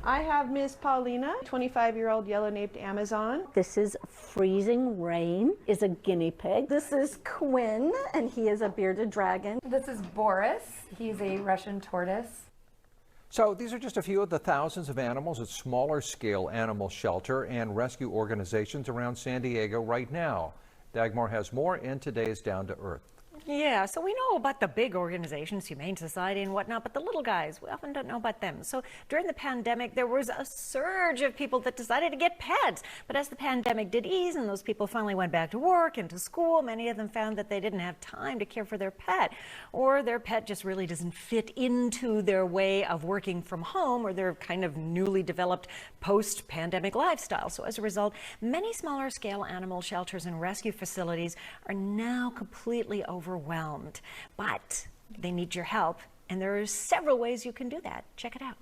I have Miss Paulina, 25-year-old yellow-naped Amazon. This is Freezing Rain, is a guinea pig. This is Quinn, and he is a bearded dragon. This is Boris. He's a Russian tortoise. So these are just a few of the thousands of animals at smaller scale animal shelter and rescue organizations around San Diego right now. Dagmar has more in today's Down to Earth. Yeah, so we know about the big organizations, Humane Society and whatnot, but the little guys, we often don't know about them. So during the pandemic, there was a surge of people that decided to get pets. But as the pandemic did ease and those people finally went back to work and to school, many of them found that they didn't have time to care for their pet, or their pet just really doesn't fit into their way of working from home or their kind of newly developed post-pandemic lifestyle. So as a result, many smaller scale animal shelters and rescue facilities are now completely overwhelmed, but they need your help, and there are several ways you can do that. Check it out.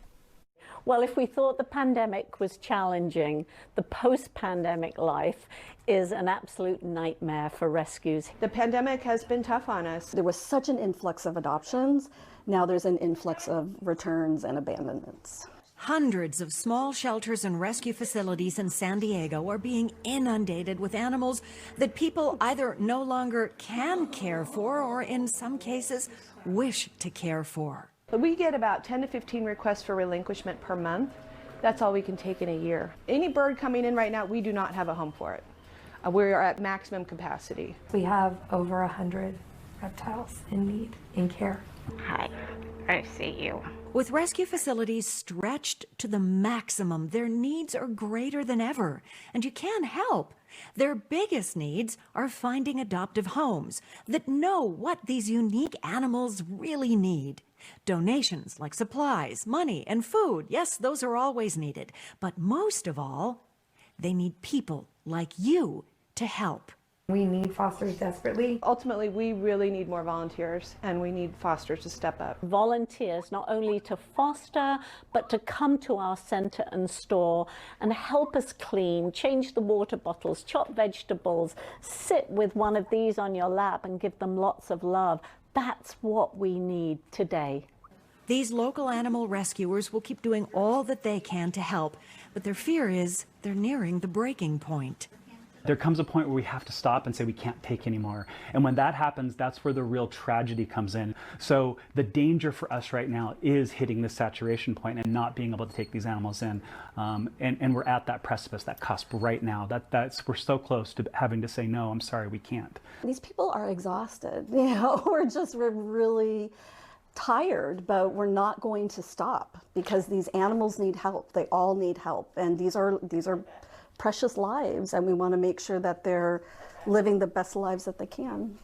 Well, if we thought the pandemic was challenging, the post-pandemic life is an absolute nightmare for rescues. The pandemic has been tough on us. There was such an influx of adoptions. Now there's an influx of returns and abandonments. Hundreds of small shelters and rescue facilities in San Diego are being inundated with animals that people either no longer can care for or in some cases wish to care for. We get about 10 to 15 requests for relinquishment per month. That's all we can take in a year. Any bird coming in right now, we do not have a home for it. We're at maximum capacity. We have over 100 reptiles in need, in care. Hi, I see you. With rescue facilities stretched to the maximum, their needs are greater than ever, and you can help. Their biggest needs are finding adoptive homes that know what these unique animals really need. Donations like supplies, money, and food, yes, those are always needed. But most of all, they need people like you to help. We need fosters desperately. Ultimately, we really need more volunteers, and we need fosters to step up. Volunteers not only to foster, but to come to our center and store and help us clean, change the water bottles, chop vegetables, sit with one of these on your lap and give them lots of love. That's what we need today. These local animal rescuers will keep doing all that they can to help, but their fear is they're nearing the breaking point. There comes a point where we have to stop and say we can't take anymore. And when that happens, that's where the real tragedy comes in. So the danger for us right now is hitting this saturation point and not being able to take these animals in. And we're at that precipice, that cusp right now. We're so close to having to say, no, I'm sorry, we can't. These people are exhausted. We're really tired, but we're not going to stop because these animals need help. They all need help. And these are precious lives, and we want to make sure that they're living the best lives that they can.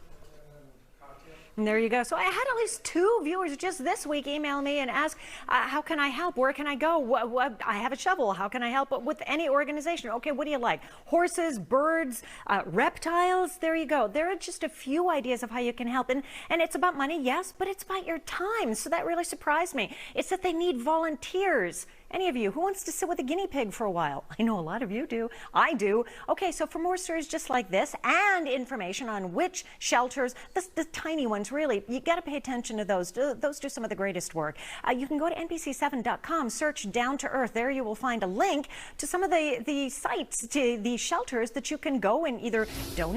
And there you go. So I had at least 2 viewers just this week email me and ask, how can I help? Where can I go? I have a shovel. How can I help with any organization? Okay, what do you like? Horses, birds, reptiles? There you go. There are just a few ideas of how you can help. And it's about money, yes, but it's about your time. So that really surprised me. It's that they need volunteers. Any of you who wants to sit with a guinea pig for a while? I know a lot of you do. I do. Okay, so for more stories just like this and information on which shelters, the tiny ones really, you got to pay attention to those. Those do some of the greatest work. You can go to NBC7.com, search Down to Earth. There you will find a link to some of the sites, to the shelters that you can go and either donate